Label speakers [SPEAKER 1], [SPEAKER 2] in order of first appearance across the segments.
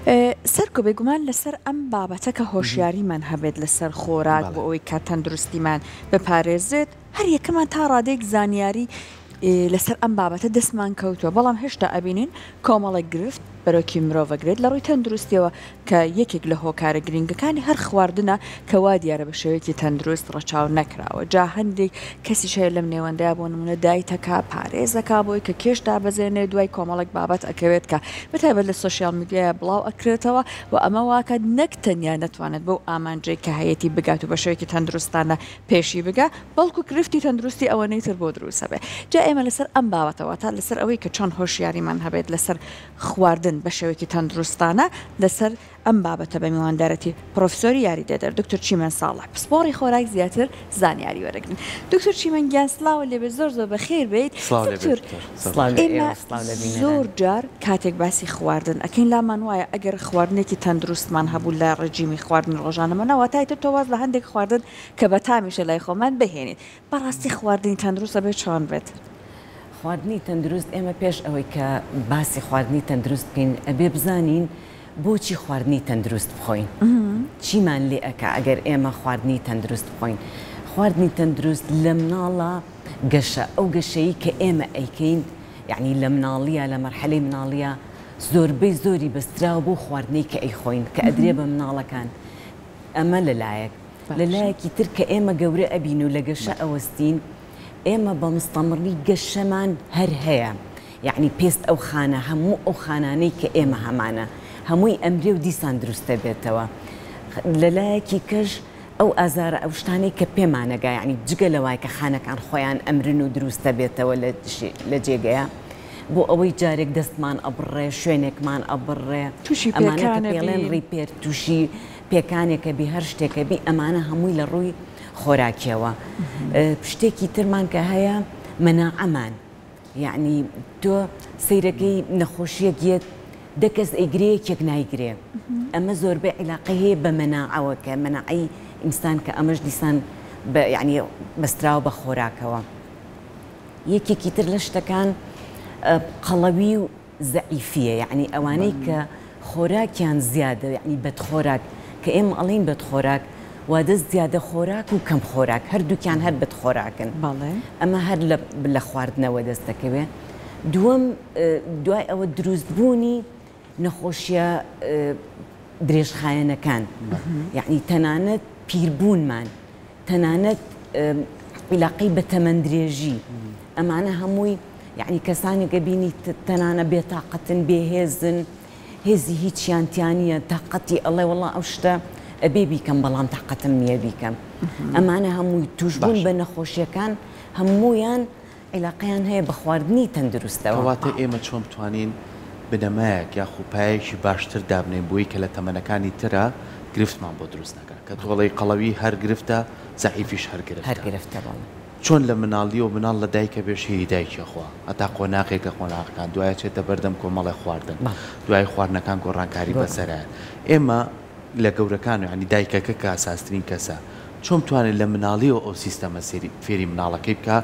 [SPEAKER 1] سەرکۆ بێگومان لەسەر ئەم بابەتە کە هۆشیاریمان هەبێت لەسەر خۆراک بۆ ئەوەی کە تەندروستیمان بپارێزێت هەر یەکەمان تا ڕادێک زانیاری لەسەر ئەم بابەتە دەستمان کەوتووە بەڵام هێشتا ئەبینین کۆمەڵێک گرفت بەرەوکی مرۆڤەگرێت لە ڕووی تەندروستیەوە کە یەکێک لە هۆکارە گرنگەکانی هەر خواردنە کەوا دیارە بە شێوەیەکی تەندروست ڕەچاو نەکراوە جا هەندێک کەسی شەیە لەم نێوەندەیە بۆ نمونە دایتەکە پارێزەکە بۆی کە کێشدا بەزێنێ دوای کۆمەڵێک بابەت ئەکەوێت کە بەتایبەت لە سوۆسیال میدیایە بڵاو ئەکرێتەوە و ئەمە واکە نەک تەنیا نەتوانێت بەو ئامانجەی کە هەیەی بگات و بە شێوەیەکی تەندروستانە پێشی بگە بەڵکو گرفتی تەندروستی ئەوەنەی تر بۆ دروستە بێ جا ئێمە لەسەر ئەم بابەتەوە تا لەسەر ئەوەی کە چۆن هۆشیاریمان هەبێت لەسەر خواردن بە شێوەیەکی تەندروستانە لەسەر ئەم بابەتە بە میواندارەتی پرۆفسۆری یاری دەدەر دکتۆر چیمەن ساڵح پسپۆڕی خۆراک زیاتر زانیاری وەرەگرن دکتۆر چیمەن گیان سلااوە لێبێ زۆر بەخێر بێیت زۆر جار کاتێک باسی خواردن ئەکەین لامان وایە ئەگەر خواردنێکی تەندروستمان هەبوو لە ڕێجیمی خواردن ڕۆژانەمەنەوە تایتر تۆواز لە هەندێک خواردن کە بە تامیشە لای خۆمان بهێنێت بەڕاستی خواردنی تەندروستە بێت چۆن بێت
[SPEAKER 2] خواردنی تەندروست ئێمە پێش ئەوەی کە باسی خواردنی تەندروست بکەین ئەبێ بزانین بۆچی خواردنی تەندروست بخۆین چیمان لێ ئەکا ئەگەر ئێمە خواردنی تەندروست بخۆین خواردنی تەندروست لە مناڵە گەشە ئەو گەشەیە کە ئێمە ئەیکەین یعنی لە مناڵیە لە مەرحەلەی مناڵیە زۆربەی زۆری بەستراوە بۆ خواردنەی کە ئەیخۆین کە ئەدرێ بە مناڵەکان ئەمە لەلایەک لەلایەکی تر کە ئێمە گەورە ئەبین و لە گەشە ئەوەستین ئێمە بە مستەمڕی گەشەمان هەر هەیە یعنی پێست ئەو خانە هەموو ئەو خانانەی کە ئێمە هەمانە هەمووی ئەمرێ و دیسان دروستە بێتەوە لەلایەکی کەش ئەو ئازارە ئەو شتانەی کە پێمانەگا یعنی جگە لەوای کە خانەکان خۆیان ئەمرن و دروستە بێتەوە لە جێگەیە بۆ ئەوەی جارێک دەستمان ئەبڕێ شوێنێکمان ئەبڕێ ئەمانە کە پێڵێن ڕیپێر تووشی پێکانێکە بی هەر شتێکە بی ئەمانە هەمووی لە ڕووی خۆراکیەوە شتێکی ترمان کە هەیە مەناعەمان یعنی تۆ سەیرەکەی نەخۆشیەک یەت دەکەس ئەیگرێ یەکێک نایگرێ ئەمە زۆربەی عیلاقەی هەیە بە مەناعەوە کە مەناعەی ئینسان کە ئەمەش دیسان یعنی بەستراوە بە خۆراکەوە یەکێکی تر لە شتەکان قەڵەوی و زەعیفیە یعنی ئەوانەی کە خۆراکیان زیادە یعنی بەدخۆراک کە ئێمە ئەڵین بەدخۆراک وادەست زیادە خۆراک و کەم خۆراک هەردووکیان هەر بەدخۆراکن ئەمە هەر لە خواردنەوە دەست دەکەوێت دوای ئەوە دروستبوونی نەخۆشیە درێژخایەنەکان یعنی تەنانەت پیربوونمان تەنانەت عیلاقەی بە تەمەندرێژی ئەمانە هەمووی یعنی کەسانێکە بینی تەنانە بێتاقەتن بێهێزن هێزی هیچیان تیانە تاقەتی ئەڵێ وەڵا ئەو شتە ئەبێ بیکەم بەڵام تاقەتم نییە بیکەم ئەمانە هەمووی توشبوون بە نەخۆشیەکان هەموویان عیلاقیان هەیە بە خواردنی تەندروستەوە
[SPEAKER 3] واتە ئێمە چۆن بتوانین بنەمایەک یا خوپایەکی باشتر دابنێن بۆی کە لە تەمەنەکانی ترە گرفتمان بۆ دروست نەکە کە تۆڵی قەڵەوی هەر گرفتە زەعیفیش هەر
[SPEAKER 2] گرفتە
[SPEAKER 3] چۆن لە مناڵی و مناڵ لە دایکە بێشی دایکیخوا ئەتا قۆناغێک لە قۆناغەکان دوایە چێتە بەردەم کۆمەڵی خواردن دوای خواردنەکان گۆڕانکاری بەسەرە ئێمە لە گەورەکان و ینی دایکەکە کە ئاساسترین کەسە چۆن توانێت لە مناڵیەوە ئەو سیستەمە فێری مناڵەکەی بکە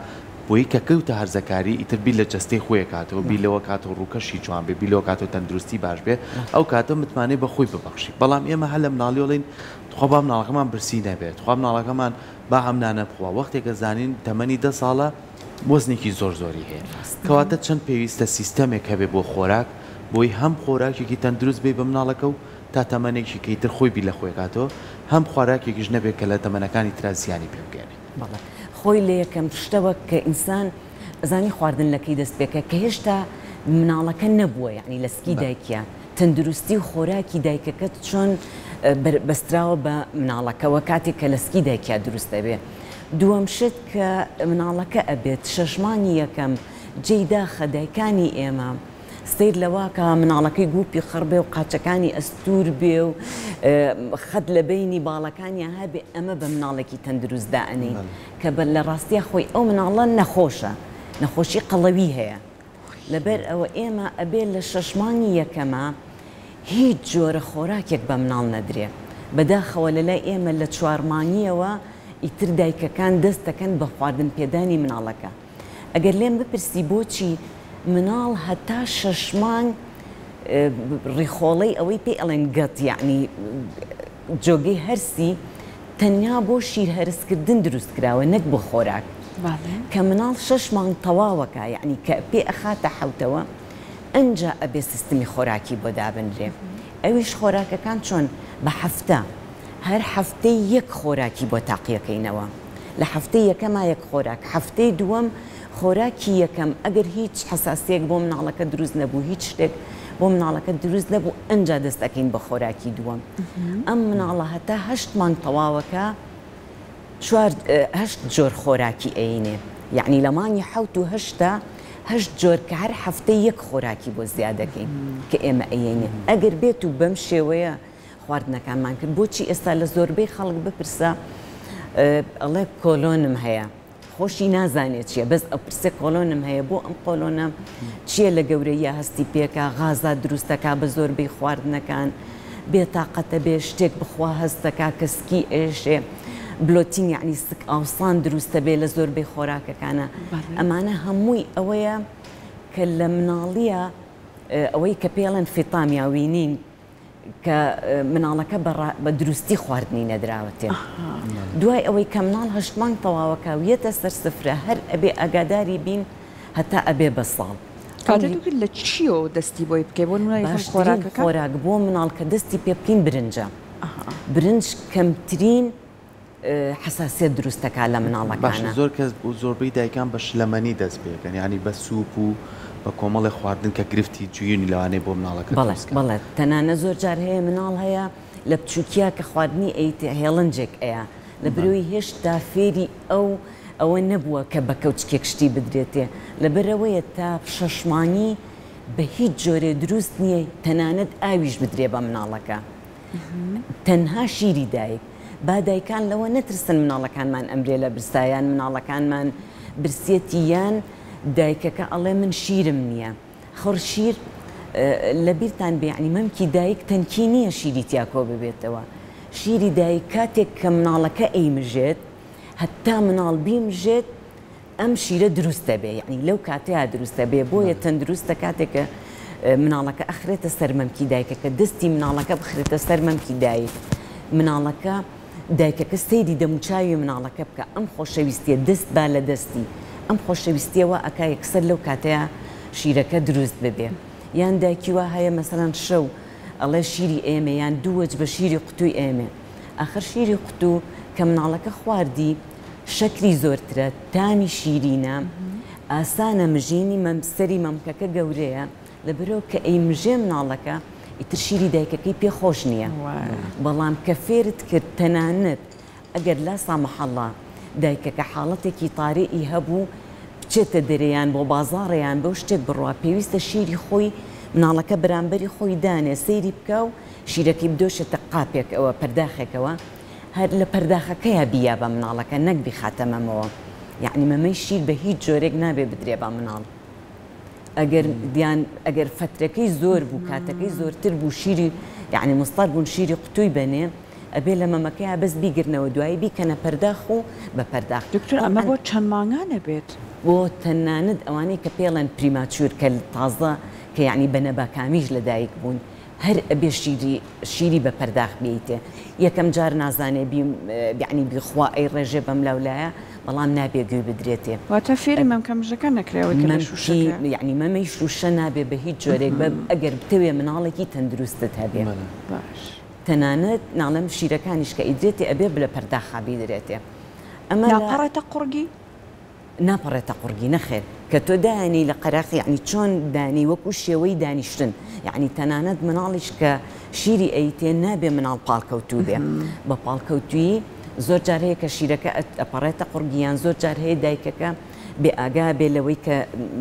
[SPEAKER 3] بۆی کە کەوتە هەرزەکاری ئیتر بی لە جەستەی خۆی کاتەوە بیلەوە کاتەوە ڕووکەشی جوان بێ بیلەوە کاتەوە تەندروستی باش بێ ئەو کاتە متمانێ بە خۆی ببەخشی بەڵام ئێمە هەر لە مناڵیۆڵین خوا با مناڵەکەمان برسی نەبێت خوا مناڵەکەمان با ئەمنانە بخوا وەختێکە زانین تەمەنی 10 ساڵە وەزنێکی زۆری هەیە کەواتە چەند پێویستە سیستەمێک هەبێ بۆ خۆراک بۆی هەم خۆراکێکی تەندروست بێ بە مناڵەکە و تا تەمەنێکی کەیتر خۆی بی لە خۆی کاتەوە هەم خواراکێکیش نەبێت کە لە تەمەنەکانی ترازیانی پێ بگەێنێ
[SPEAKER 2] خۆی لە یەکەم شتەوە کە ئینسان زانی خواردن لەکەی دەست پێکە کە هێشتا مناڵەکە نەبووە یعنی لەسکی دایکە تەندروستی و خۆراکی دایکەکەت چۆن بەستراوە بە مناڵەکەەوە کاتێک کە لەسکی دایکیا دروستە بێ دووەم شت کە مناڵەکە ئەبێت شەشمانی یەکەم جێدا خەدایکانی ئێمە سیر لەواکە مناڵەکەی گوپی خڕبێ و قاچەکانی ئەستور بێ و خەد لە بینی باڵەکانیان هەبێ ئەمە بە مناڵێکی تەندروست دائنین کە لە ڕاستیە خۆی ئەو مناڵە نەخۆشە نەخۆشی قەڵەوی هەیە لەبەر ئەوە ئێمە ئەبێ لە شەشمانی یەکەمە هیچ جۆرە خۆراکێک بە مناڵ نەدرێ بەداخەوە لەلای ئێمە لە چوارمانیەوە ئیتر دایکەکان دەست دەکەن بە خواردن پێدانی مناڵەکە ئەگەر لێم بپرسی بۆچی مناڵ هەتا 6 مانگ ڕێخۆڵەی ئەوەی پێ ئەڵێن گەت یعنی جۆگەی هەرسی تەنیا بۆ شیر هەرسکردن دروست کراوە نەک بۆ خۆراک کە مناڵ 6 مانگ تەواوەکە یعنی کە پێ ئەخاتە حوتەوە ئەنجا ئەبێ سیستمی خۆراکی بۆ دابنرێ ئەویش خۆراکەکان چۆن بە هەفتە هەر هەفتەی یەک خۆراکی بۆ تاقیەکەینەوە لە هەفتەی یەکەما یەک خۆراک هەفتەی دووەم خۆراکی یەکەم ئەگەر هیچ حساسیەک بۆ مناڵەکە دروست نەبوو هیچ شتێک بۆ مناڵەکە دروست نەبوو ئەنجا دەست دەکەین بە خۆراکی دووەم ئەم مناڵە هەتا 8 مانگ تەواوەکە 8 جۆر خۆراکی ئەینێ یعنی لە مانگی 7 و 8 جۆر کە هەر هەفتەی یەک خۆراکی بۆ زیادەکەین کە ئێمە ئەینێ ئەگەر بێت و بەم شێوەیە خواردنەکانمان کرد بۆچی ئێستا لە زۆربەی خەڵک بپرسە ئەڵێ کۆلۆنم هەیە خۆشی نازانێت چییە بەس ئەپرسێ کۆلۆنم هەیە بۆ ئەم کۆلۆنە چییە لە گەورەیە هەستی پێکە غازات دروستەکە بە زۆربەی خواردنەکان بێتاقەتە بێ شتێک بخوا هەستەکە کەسکی ئێشێ بلۆتین یعنی سک ئاوسان دروستە بێ لە زۆربەی خۆراکەکانە ئەمانە هەمووی ئەوەیە کە لە مناڵیە ئەوەی کە پێڵەن فیتامیاوینین کە مناڵەکە بە دروستی خواردنی نەدراوەتێ دوای ئەوەی کە مناڵ 8 مانگ تەواوەکە ویەتە سەر سفرە هەر ئەبێ ئاگاداری بین هەتا ئەبێ بە ساڵ
[SPEAKER 1] کاتێک لە چیەوە دەستی بۆی بکەی بۆ
[SPEAKER 2] خۆراک بۆ مناڵ کە دەستی پێ بکەین برنجە برنج کەمترین حساسیت دروستەکە لە مناڵەکانە
[SPEAKER 3] زۆر کەس زۆربەی دایکان بە شلەمەنی دەست پێکەن ینی بە سوپ و بە کۆمەڵی خواردن کە گرفتی جوێنی لەوانەیە بۆ مناڵەکە
[SPEAKER 2] بەڵێ تەنانە زۆر جار هەیە مناڵ هەیە لە بچووکیا کە خواردنی ئەیتە هێڵنجێک ئەیە لە برۆی هێشتا فێری ئەوە نەبووە کە بە کەوچکێک شتی بدرێتێ لەبەرەوەیە تا 6 مانگی بە هیچ جۆرێ دروست نییە تەنانەت ئاویش بدرێ بە مناڵەکە تەنها شیری دایک با دایکان لەوە نەترسن مناڵەکانمان ئەمرێ لە برسایان مناڵەکانمان برسێتی یان دایکەکە ئەڵێ من شیرم نییە خۆر شیر لە بیرتان بێ یعنی مەمکی دایک تەنکی نییە شیری تیاکۆ ببێتەوە شیری دایک کاتێک کە مناڵەکە ئەیمژێت هەتا مناڵ بیمژێت ئەم شیرە دروستە بێ یعنی لەو کاتەیە دروستە بێ بۆیە تەندروستە کاتێکە مناڵەکە ئەخرێتە سەر مەمکی دایکەکە دەستی مناڵەکە بخرێتە سەر مەمکی دایک مناڵەکە دایکەکە سەیری دەموچاوی مناڵەکە بکە ئەم خۆشەویستیە دەست با لە دەستی ئەم خۆشەویستیەوە ئەکا یەکسەر لەو کاتەیە شیرەکە دروست ببێ یان دایکی وا هەیە مەسەڵەن شەو ئەڵێ شیری ئێمە یان دووەج بە شیری قوتووی ئێمە ئاخر شیری قوتوو کە مناڵەکە خواردی شەکری زۆرترە تامی شیرینە ئاسانە مژینی مەمسەری مەمکەکە گەورەیە لەبەرەوە کە ئەیمژێ مناڵەکە ئیتر شیری دایکەکەی پێخۆش نییە بەڵام کە فێرت کرد تەنانەت ئەگەر لاسا مەحەڵە دایکەکە حاڵەتێکی تاریئی هەبوو بچێتە دەرەیان بۆ بازاڕیان بەو شتێک بڕوا پێویستە شیری خۆی مناڵەکە بەرامبەری خۆی دانێ سەیری بکە و شیرەکەی بدۆشێتە قاپێک ئەوە پەرداخێکەوە هەر لە پەرداخەکەیە بیا بە مناڵەکە نەک بیخاتە مەمەوە یعنی مەمەی شیر بە هیچ جۆرێک نابێ بدرێ بە مناڵ ئەگەر فترەکەی زۆر بوو کاتەکەی زۆرتر بوو شیری یعنی مستەر بوون شیری قوتووی بنێ ئەبێ لە مەمەکەیە بەس بیگرنەوە دوایی بیکەنە پەرداخ و بە پەرداخ
[SPEAKER 1] دکتۆر ئەمە بۆ چەند مانگانە بێت
[SPEAKER 2] بۆ تەنانەت ئەوانەی کە پێڵەن پریماچور کە تازە کە یعنی بەنەباکامیش لە دایک بوون هەر ئەبێ شیری بە پەرداخ بێتێ یەکەم جار نازانێ یعنی بیخوا ئەی ڕێژێ بەم لەولایە بەڵام نابێ گوێ بدرێتێ
[SPEAKER 1] واتە فێری مەمکەمژەکە نەکرێەوە
[SPEAKER 2] یعنی مەمەی شوشە نابێ بە هیچ جۆرێک بە ئەگەر بتەوێ مناڵێکی تەندروستت هەبێ تەنانەت ناڵەم شیرەکانیش کە ئیدرێتی ئەبێ لە پەرداخا بیدرێتێ
[SPEAKER 1] ئەمە ناپەڕێتە قورگی
[SPEAKER 2] ناپەڕێتە قورگی نەخێر کە تۆ دانی لە قەراقی یعنی چۆن دانی وەکو شێوەی دانیشتن یعنی تەنانەت مناڵیش کە شیری ئەیتێ نابێ مناڵ پاڵکەوتوو بێ بە پاڵکەوتویی زۆر جار هەیە کە شیرەکە ئەپەڕێتە قورگیان زۆر جار هەیە دایکەکە بێ ئاگا بێ لەوەی کە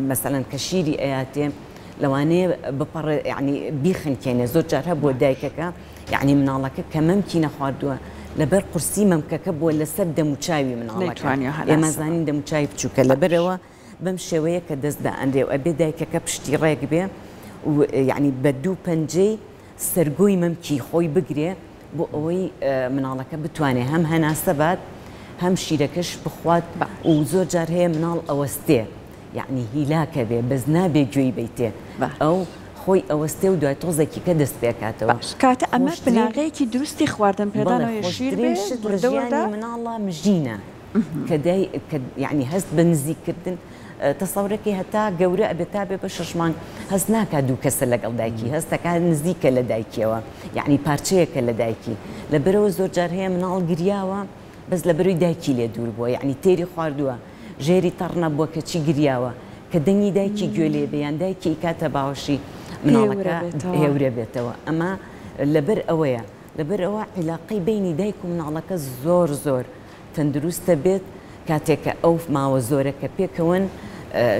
[SPEAKER 2] مەسەڵەن کە شیری ئەیاتێ لەوانەیە بپەڕێ یعنی بیخنکێنێ زۆر جار هەبووە دایکەکە یعنی مناڵەکە کە مەمکی نەخواردووە لەبەر قورسی مەمکەکە بووە لەسەر دەموچاوی مناڵەکە ئێمە زانین دەموچاوی بچووکە لەبەرەوە بەم شێوەیە کە دەست دائەنرێ و ئەبێ دایکەکە پشتی ڕێک بێ و یعنی بە دوو پەنجەی سەرگۆی مەمکی خۆی بگرێ بۆ ئەوەی مناڵەکە بتوانێت هەم هەناسەبات هەم شیرەکەش بخوات و زۆر جار هەیە مناڵ ئەوەستێ یعنی هیلاکە بێ بەس نابێ گوێی بیتێ ئەو خۆی ئەوەستێ و دوای تۆزێکی کە دەست پێکاتەوە
[SPEAKER 1] کاتە ئەمە بناغەیەکی دروستی خواردن پێدانەوەی شیر
[SPEAKER 2] ژیانی مناڵە مژینە کە یعنی هەست بە نزیکردن تەسەورەکەی هەتا گەورە ئەبێتا بێ بە 6 مانگ هەست ناکات دوو کەسە لەگەڵ دایکی هەستەکە نزیکە لە دایکیەوە یعنی پارچەیەکە لە دایکی لەبەرەوە زۆر جار هەیە مناڵ گریاوە بەس لەبەروی دایکی لێ دوور بووە یعنی تێری خواردووە ژێری تەڕ نەبووە کە چی گریاوە کە دەنگی دایکی گوێ لێ بێیان دایکی کاتە باوەشی مناڵەکە هێورە بێتەوە ئەمە لەبەر ئەوەیە لەبەر ئەوە عیلاقەی بینی دایک و مناڵەکە زۆر تەندروستە بێت کاتێککە ئەو ماوە زۆرەکە پێکەون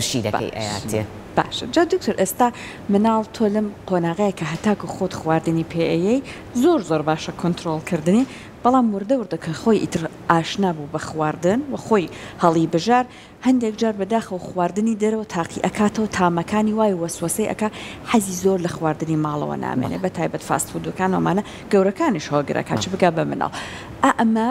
[SPEAKER 2] شیرەکەی ئاياتێ
[SPEAKER 1] باشە جا دکتۆر ئێستا مناڵ تۆ لەم قۆناغەیە کە هەتاکو خۆت خواردنی پێەیە زۆر باشە کۆنتترۆلکردنی بەڵام وردە کە خۆی ئیتر ئاشنا بوو بە خواردن و خۆی هەڵی بژار هەندێک جار بەداخە و خواردنی دەرەوە تاقی ئەکاتەوە تامەکانی وای وەسوەسەی ئەکا حەزی زۆر لە خواردنی ماڵەوە نامێنێ بە تایبەت فاستفودەکان ئەمانە گەورەکانیش هۆگرەکە چ بگا بە مناڵ ئەمە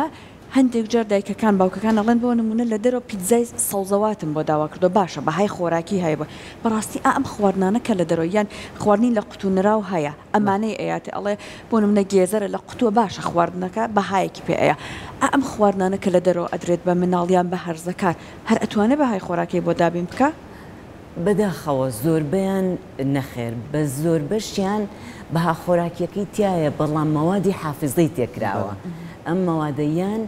[SPEAKER 1] هەندێک جار دایکەکان باوکەکان ئەڵێن بۆ نمونە لە دەرەوە پیتزای سەوزەواتم بۆ داوا کردو باشە بەهای خۆراکی هەیە بەڕاستی ئەم خواردنانە کە لە دەرەوە یان خواردنی لە قوتونراو هەیە ئەمانەی ئەیاتی ئەڵێ بۆ نمونە گێزەرە لە قوتووە باشە خواردنەکە بەهایەکی پێ ئەیە ئەم خواردنانە کە لە دەرەوە ئەدرێت بە مناڵیان بە هەرزەکان هەر ئەتوانێت بەهای خۆراکی بۆ دابین بکە
[SPEAKER 2] بەداخەوە زۆربیان نەخێر بە زۆر بەشیان بەها خۆراکیەکەی تایە بەڵام مەوادی حافزەی تێکراوە ئەم مەوادەیان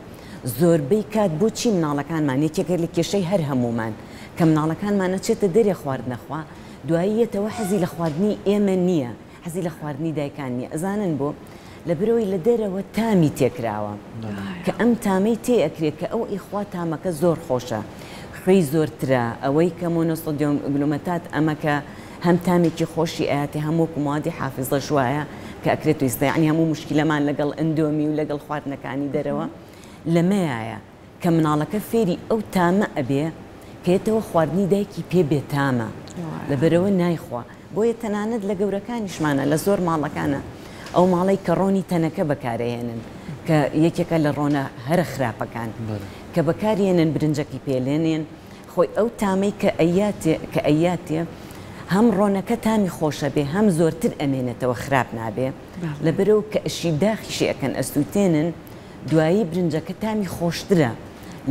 [SPEAKER 2] زۆربەی کات بۆچی مناڵەکانمان یەکێکە لە کێشەی هەر هەمومان کە مناڵەکانمانە چێتە دەرێ خواردنەخوا دواییەتەوە حەزی لە خواردنی ئێمە نییە حەزی لە خواردنی دایکان نییە ئەزانن بۆ لەبرەوەی لە دەرەوە تامی تێکراوە کە ئەم تامەی تێئەکرێت کە ئەو ئیخوا تامەکە زۆر خۆشە خوێی زۆرترە ئەوەی کە مۆنۆسۆدیۆم گلومەتات ئەمە کە هەم تامێکی خۆشی ئاەتی هەموو موادی حافزە شوایە کە ئەکرێت و ئیستی هەموو مشکلەمان لەگەڵ ئەندۆمی و لەگەڵ خواردنەکانی دەرەوە لەمەیە کە مناڵەکە فێری ئەو تامە ئەبێ کێتەوە خواردنی دایکی پێ بێتامە لەبەرەوە نایخوا بۆیە تەنانەت لە گەورەکانیشمانە لە زۆر ماڵەکانە ئەو ماڵی کە ڕۆنی تەنەکە بەکارهێنن کە یەکێکە لە ڕۆنە هەرە خراپەکان کە بەکارهێنن برنجەکی پێلێنێن خۆی ئەو تامەی کە ئەیاتێ هەم ڕۆنەکە تامی خۆشە بێ هەم زۆرتر ئەمێنێتەوە خراپ نابێ لەبەرەوە کە ئەشی داخیشی ئەکەن ئەستوتێنن دوایی برنجەکە تامی خۆشترە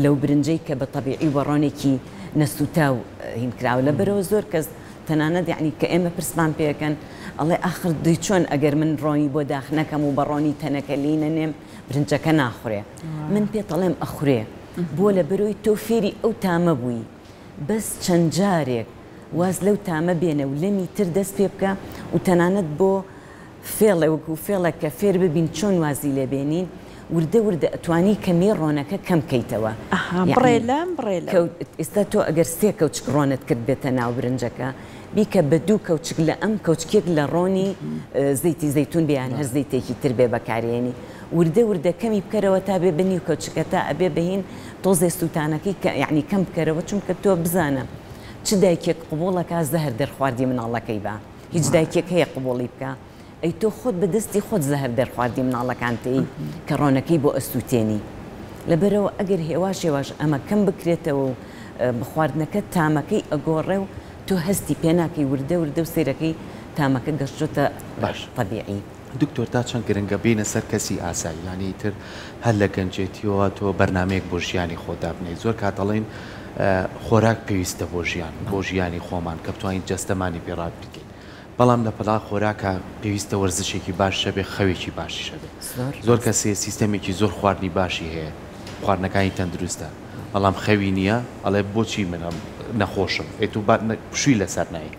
[SPEAKER 2] لەو برنجەی کە بە تەبیعی وەڕۆنێکی نەسووتا و هینکراوە لەبەرەوە زۆر کەس تەنانەت یعنی کە ئێمە پرسمان پێەکەن ئەڵێ ئاخر دوی چۆن ئەگەر من ڕۆنی بۆ داخ نەکەم و بەڕۆنی تەنەکە لی نەنێم برنجەکە ناخورێ من پێ دەڵێم ئەخورێ بۆ لەبەرەوەی تۆ فێری ئەو تامە بووی بەس چەند جارێک واز لەو تامە بێنە و لەمی تر دەست پێ بکە و تەنانەت بۆ فێڵێ وەکو فێڵە کە فێر ببین چۆن وازی لێبێنین وردە ئەتوانی کەمی ڕۆنەکە کەم کەیتەوە ئێستا تۆ ئەگەر سێ کەوچک ڕۆنت کرد بێتە ناو برنجەکە بیکە بە دوو کەوچک لە ئەم کەوچکێک لە ڕۆنی زەیتی زەیتون بیان هەر زەیتێکی تر بێ بەکارێنی وردە کەمی بکەرەوە تا بێ بنی و کەوچکە تا ئەبێ بەهین تۆزێ سووتانەکەی کە یعنی کەم بکەرەوە چونکە تۆ بزانە چ دایکێک قوبوڵەکە زەهر دەرخواردی مناڵەکەی بە هیچ دایکێک هەیە قوبوڵی بکە ئەی تۆ خۆت بەدەستی خۆت زەهر دەرخواردی مناڵەکانتەی کە ڕۆنەکەی بۆ ئەستوتێنی لەبەرەوە ئەگەر هێواش ئەمە کەم بکرێتەوە و بخواردنەکە تامەکەی ئەگۆڕێ و تۆ هەستی پێناکەی وردە و سیرەکەی تامەکە گەشتۆتە باش طبیعی
[SPEAKER 3] دکتۆر تا چەند گرنگە بینە سەر کەسی ئاسایی یانی تر هەر لە گەنجێتیەوە تۆ بەرنمەیەک بۆ ژیانی خۆدا بنێت زۆر کاتەڵێن خۆراک پێویستە بۆ ژیان بۆ ژیانی خۆمان کە بتوانین جەستەمانی پێڕات بکەین بەڵام لە پەلا خۆراکە پێویستە وەرزشێکی باش شەبێ خەوێکی باشی شەبێ زۆر کەسێ سیستەمێکی زۆر خواردنی باشی هەیە خواردنەکانی تەندروستە بەڵام خەوی نییە ئەڵێ بۆچی منم نەخۆشم ئێت و پشووی لەسەر نایی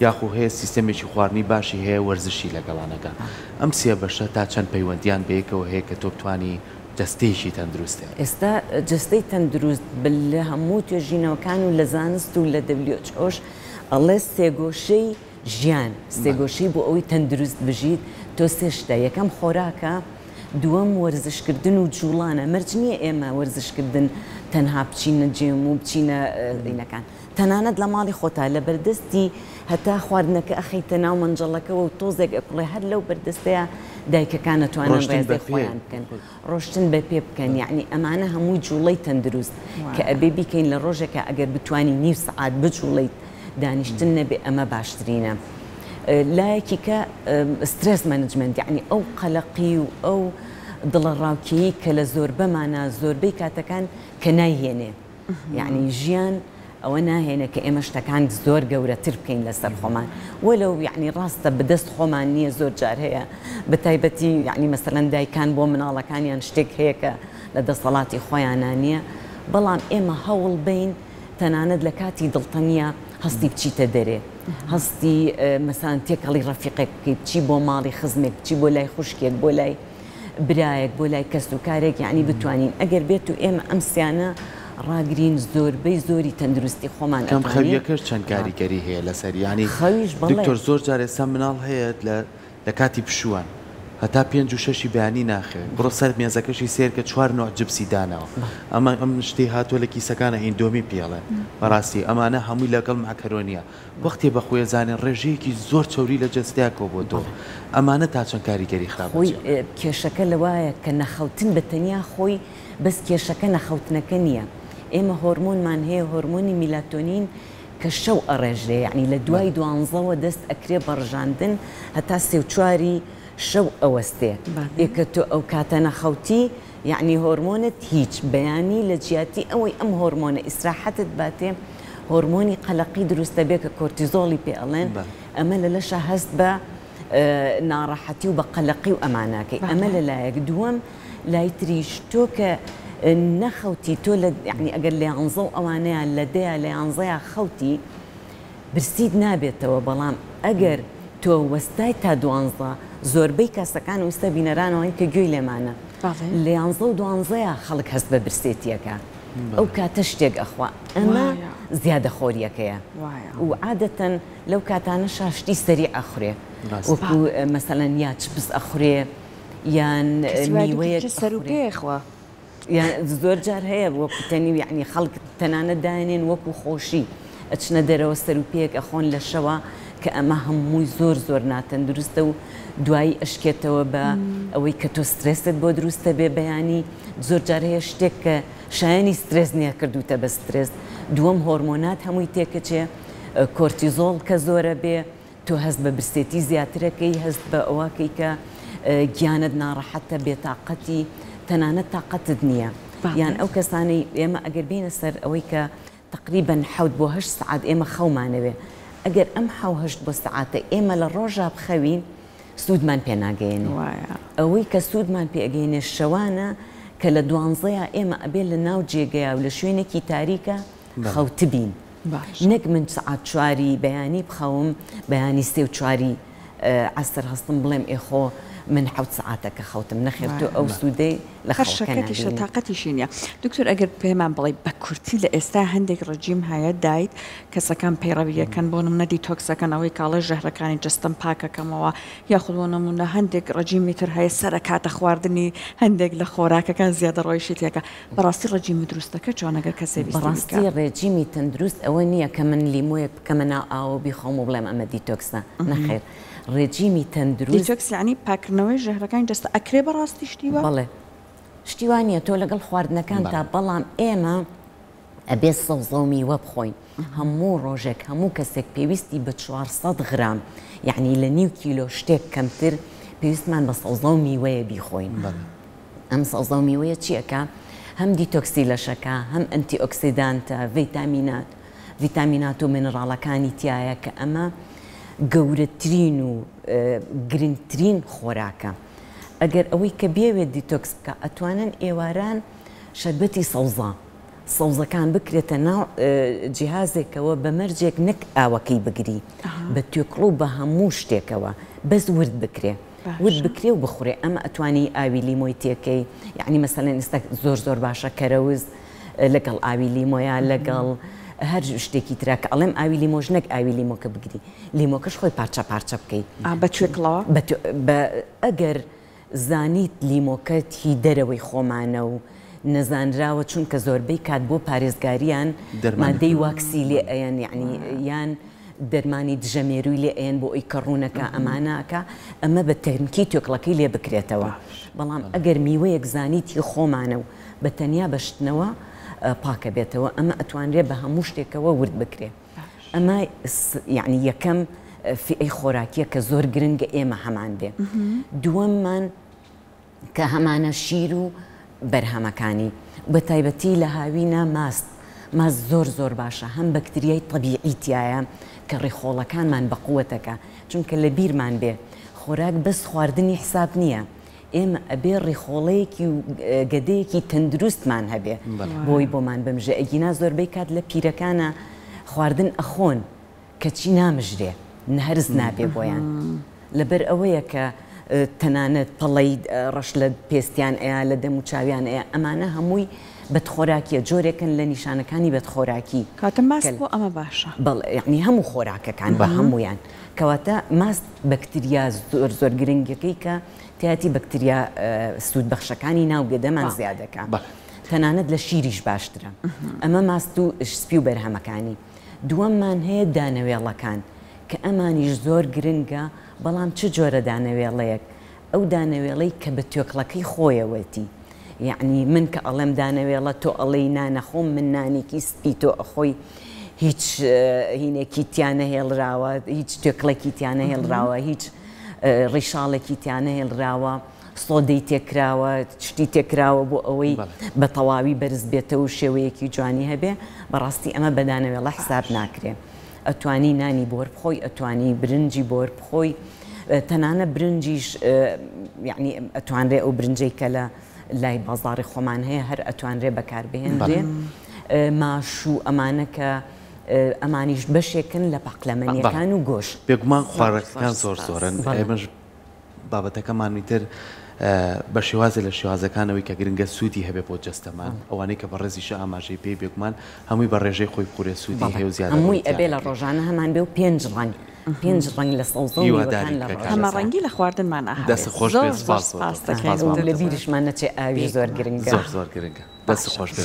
[SPEAKER 3] یاخو هەیە سیستەمێکی خواردنی باشی هەیە وەرزشی لەگەڵانەکە ئەم سێ بەشە تا چەند پەیوەندیان بەیەکەوە هەیە کە تۆ بتوانی جستەیەکی تەندروستە
[SPEAKER 2] ئێستا جستەی تەندروست لە هەموو توێژینەوەکان و لە زانست و لە WHO ئەڵێ سێگۆشەی ژیان سێگۆشەی بۆ ئەوەی تەندروست بژیت تۆ سێشتە یەکەم خۆراکە دووەم وەرزشکردن و جوڵانە مەرج نییە ئێمە وەرزشکردن تەنها بچینە جێم و بچینە دینەکان تەنانەت لە ماڵی خۆتا لە بەردەستی هەتا خواردنەکە ئەخەیتە ناو مەنجەڵەکەەوە و تۆزێک ئەقڵێ هەر لەو بەردەستەیە دایکەکان نەتوانن ڕێزی خۆیان بکەن ڕۆشتن بە پێ بکەن یعنی ئەمانە هەمووی جوڵەی تەندروست کە ئەبێ بیکەین لە ڕۆژێکە ئەگەر بتوانی نیو سەعات بجوڵیت دانیشتن نەبێ ئەمە باشترینە لایەکی کە سترس مانجمنت یعنی ئەو قەلەقی و ئەو دڵەڕاوکیی کە لە زۆربەمانە زۆربەی کاتەکان کە نایهێنێ یعنی ژیان ئەوە ناهێنە کە ئێمە شتەکان زۆر گەورەتر بکەین لەسەر خۆمان وەلەو یعنی ڕاستە بەدەست خۆمان نییە زۆر جار هەیە بە تایبەتی یعنی مەسەلەن دایکان بۆ مناڵەکانیان شتێک هەیە کە لە دەسەڵاتی خۆیانە نییە بەڵام ئێمە هەوڵ بین تەنانەت لە کاتی دڵتەنیە هەستی بچیتە دەرێ هەستی مەسان تێکەڵی ڕەفیقێک بکەیت بچی بۆ ماڵی خزمێک بچی بۆ لای خوشکێک بۆ لای برایەک بۆ لای کەس و کارێک یعنی بتوانین ئەگەر بێت و ئێمە ئەم سیانە ڕاگرین زۆربەی زۆری تەندروستی خۆمان
[SPEAKER 3] کەم خەویەکەش چەند کاریگەری هەیە لەسەر ینی دکتۆر زۆر جارێ سا مناڵ هەیە لە کاتی پشووان هەتا 5 و 6 بەیانی ناخێ بڕۆ سەر مێزەکەشی سێر کە 4 نوع جبسی داناوە ئەم شتەی هاتووە لە کیسەکانە ئیندۆمی پێڵێن بەڕاستی ئەمانە هەمووی لەگەڵ ماکەرۆنیە وەختێ بە خۆی زانێن ڕێژەیەکی زۆر چەوری لە جەستیاکۆ بۆ تۆ ئەمانە تا چەند کاریگەری خراپ
[SPEAKER 2] کێشەکە لەوایە کە نەخەوتن بە تەنیا خۆی بەس کێشەکە نەخەوتنەکە نییە ئێمە هۆرمۆنمان هەیە هۆرمۆنی میلاتۆنین کە شەو ئەڕێژێ یعنی لە دوای 12ەوە دەست ئەکرێ بەڕژاندن هەتا 3-4 شەو ئەوەستێ ئێکە تۆ ئەو کاتە نەخەوتی یعنی هۆرمۆنت هیچ بەیانی لە جیاتی ئەوەی ئەم هۆرمۆنە ئیسراحەتت باتێ هۆرمۆنی قەلەقی دروستە بێ کە کۆرتیزۆڵی پێ ئەڵێن ئەمە لە لەشە هەست بە ناڕەحەتی و بە قەلەقی و ئەماناکەی ئەمە لەلایەک دووەم لای تریش تۆ کە نەخەوتی تۆ یعنی ئەگەر لە 11 ئەوانەیە لە دەیە لە 11 خەوتی برسید نابێتەوە بەڵام ئەگەر تۆ وەستای تا 12 زۆربەی کەسەکان وستە بینەرانەوەین کە گوێی لێمانە لە 11 و 12 خەڵک هەست بە برسێتیەکە ئەو کاتە شتێک ئەخوا ئەمە زیادە خۆریەکەیە و عادەتەن لەو کاتانە شاشتی سەری ئەخورێ وەکو مەسەلەن یا چپس ئەخورێ یان میوەیەک
[SPEAKER 1] سەرپێخوا
[SPEAKER 2] یان زۆر جار هەیە وەکوتەنی یعنی خەڵک تەنانە داێنێن وەکو خۆشی ئەچنە دەرەوە سەرپێک ئەخۆن لە شەوە کە ئەمە هەمووی زۆر ناتەندروستە و دوایی ئەشکێتەوە بە ئەوەی کە تۆ سترێست بۆ دروستە بێ بەیانی زۆر جار هەیە شتێک کە شایانی سترێس نییە کردوتە بە سترێس دووەم هۆرمۆنات هەمووی تێکەچێ کۆرتیزۆڵ کە زۆرە بێ تۆ هەست بە برسێتی زیاترەکەی هەست بە ئەوەکەی کە گیانت ناڕەحەتە بێتاقەتی تەنانەت تااقەتت نییە یان ئەو کەسانەی ئێمە ئەگەر بینە سەر ئەوەی کە تقریباً 7 بۆ 8 سعات ئێمە خەومانەوێ ئەگەر ئەم 7 بۆ سعاتە ئێمە لە ڕۆژە بخەوین سوودمان پێناگەێنێ ئەوەی کە سوودمان پێگەینێ شەوانە کە لە 12 ئێمە ئەبێ لە ناو جێگەیە و لە شوێنێکی تاریکە خەوتبین نەک من سعات 4 بەیانی بخەوم بەیانی 3-4 عەسر هەستم بڵێم ئێخۆ من 7 ساعتەکە خەوتم نەخێر تۆ ئەو سوودەی لە
[SPEAKER 1] خەرشەکەتیش لە تااقەتیشی نییە دکتۆر ئەگەر پێمان بڵێ بە کورتی لە ئێستا هەندێک ڕژیم هەیە دایت کەسەکان پەیڕەویەکەن بۆ نمونە دیتۆکسەکەن ئەوەی کاڵە ژەهرەکانی جستم پاکەکەمەوە یاخود بۆ نمونە هەندێک ڕژیمی تر هەیە سەرەکاتە خواردنی هەندێک لە خۆراکەکان زیادە ڕۆیشی تێکە بەڕاستی ڕژیمی دروستەکە چۆنەگەر کەسێ
[SPEAKER 2] بەڕاستی ڕێجیمی تەندروست ئەوە نییە کە من لیمۆیەک بکەمە ناو ئاوە بیخۆم و بڵێم ئەمە دیتۆکسە نەخێر ڕێجیمی تەندروست
[SPEAKER 1] دیتۆکس یعنی پاکردنەوەی ژەهرەکانی جستە ئەکرێ بەڕاستی شتیوە
[SPEAKER 2] بەڵێ شتیوانیە تۆ لەگەڵ خواردنەکان تا بەڵام ئێمە ئەبێ سەوزە و میوە بخۆین هەموو ڕۆژێک هەموو کەسێک پێویستی بە 400 غرام یعنی لە 9 کیلۆ شتێک کەمتر پێویستمان بە سەوزە و میوەیە بیخۆین ئەم سەوزە و میوەیە چیەکە هەم دیتۆکسی لەشەکە هەم ئەنتی ئۆکسیدانتە ڤیتامینات و مینڕاڵەکانی تایە کە ئەمە گەورەترین و گرنگترین خۆراکە ئەگەر ئەوەی کە بێوێت دیتۆکس بکە ئەتوانن ئێواران شەربەتی سەوزەکان بکرێتە ناو جیهازێکەوە بە مەرجێک نەک ئاوەکەی بگری بە توێکڵ و بە هەموو شتێکەوە بەس ورد بکرێ ورد بکرێ و بخورێ ئەمە ئەتوانی ئاوی لیمۆی تێکەی یعنی مەسەلەن ئێستا زۆر باشە کەرەوز لەگەڵ ئاوی لیمۆیە لەگەڵ هەر شتێکی تراکە ئەڵێم ئاوی لیمۆژ نەک ئاوی لیمۆکە بگری لیمۆکەش خۆی پارچە بکەیت
[SPEAKER 1] بە توێکڵەوە
[SPEAKER 2] ئەگەر زانیت لیمۆکەت هی دەرەوەی خۆمانە و نەزانراوە چونکە زۆربەی کات بۆ پارێزگاریان مادەی واکسی لێ ئەیەن یعنی یان دەرمانی دژەمێروی لێ ئەیەن بۆ ئەوی کە ڕوونەکە ئەمانەکە ئەمە بە تەرمکی توێکڵەکەی لێ بکرێتەوە بەڵام ئەگەر میوەیەک زانیتی خۆمانە و بە تەنیا بەشتنەوە پاکە بێتەوە ئەمە ئەتوانرێت بە هەموو شتێکەوە ورد بکرێ ئەمە یعنی یەکەم فئەی خۆراکیە کە زۆر گرنگە ئێمە هەمان بێ. دووەممان کە هەمانە شیر و بەرهەمەکانی بە تایبەتی لە هاوینە ماست زۆر باشە، هەم بەکتریای طبیعی تایە کە ڕێخۆڵەکانمان بەقووەتەکە، چونکە لە بیرمان بێ خۆراک بەس خواردنی حساب نییە، ئێمە ئەبێ ڕێخۆڵەیەکی و گەدەیەکی تەندروستمان هەبێ بۆی بۆمان بمژێ. ئەگینا زۆربەی کات لە پیرەکانە خواردن ئەخۆن کەچی نامژرێ، نەهرز نابێ بۆیان، لەبەر ئەوەیە کە تەنانەت پەڵەی ڕەش لە پێستیان ئەیە لە دەم و چاویان ئەیە، ئەمانە هەمووی بەدخۆراکیە، جۆرێکن لە نیشانەکانی بەدخۆراکی.
[SPEAKER 1] کاتە ماست بۆ ئەمە باشە،
[SPEAKER 2] بەڵێ یعنی هەموو خۆراکەکان بە هەمویان، کەواتە ماست بەکتریا زۆر گرنگەکەی کە تایەتی بەکتریا سوودبەخشەکانی ناوگەدەمان زیادەکە، تەنانەت لە شیریش باشترە. ئەمە ماست و سپی و بەرهەمەکانی. دووەممان هەیە دانەوێڵەکان کە ئەمانیش زۆر گرنگە، بەڵام چ جۆرە دانەوێڵەیەک؟ ئەو دانەوێڵەی کە بە تۆکڵەکەی خۆیەوەتی، یعنی من کە ئەڵێم دانەوێڵە تۆ ئەڵەی نانەخۆم، من نانێکی سپی تۆ ئەخۆی، هیچ هینێکی تیانە هێڵراوە، هیچ تۆکڵێکی تیانە هێڵراوە، هیچ ڕیشاڵێکی تیانە هێڵراوە، سۆدەی تێکراوە، شتی تێکراوە بۆ ئەوەی بە تەواوی بەرز بێتەوە و شێوەیەکی جوانی هەبێ، بەڕاستی ئەمە بە دانەوێڵە حساب ناکرێ. ئەتوانی نانی بۆر بخۆی، ئەتوانی برنجی بۆر بخۆی، تەنانە برنجیش یعنی ئەتوانرێ ئەو برنجەی کە لە لای بازاڕی خۆمان هەیە هەر ئەتوانرێ بەکاربهێنرێ. ماش و ئەمانە کە ئەمانیش بەشێکن لە پاقلەمەنیەکان و گۆشت.
[SPEAKER 3] بێگومان خواردنەکان زۆرن، ئێمەش بابەتەکەمان تر بە شێوازە لە شێوازەکانەوەی کە گرنگە سوودی هەبێ بۆ جەستەمان، ئەوانەی کە بە ڕێزیشە ئاماژەی پێی بێگومان هەمووی بە ڕێژەی خۆی پورێ سوودی هەیە و زیادە
[SPEAKER 2] هەمووی ئەبێ لە ڕۆژانە هەمان بێ و 5 ڕەنگ 5 ڕەنگ لە سەوزەکان
[SPEAKER 1] هەمەڕەنگی لە خواردنمان
[SPEAKER 3] دەست خۆش بێ، سپاس
[SPEAKER 2] لە بیرشمان نەچێ ئاوی زۆر گرنگە،
[SPEAKER 3] زۆر گرنگە، دەست خۆش بێ.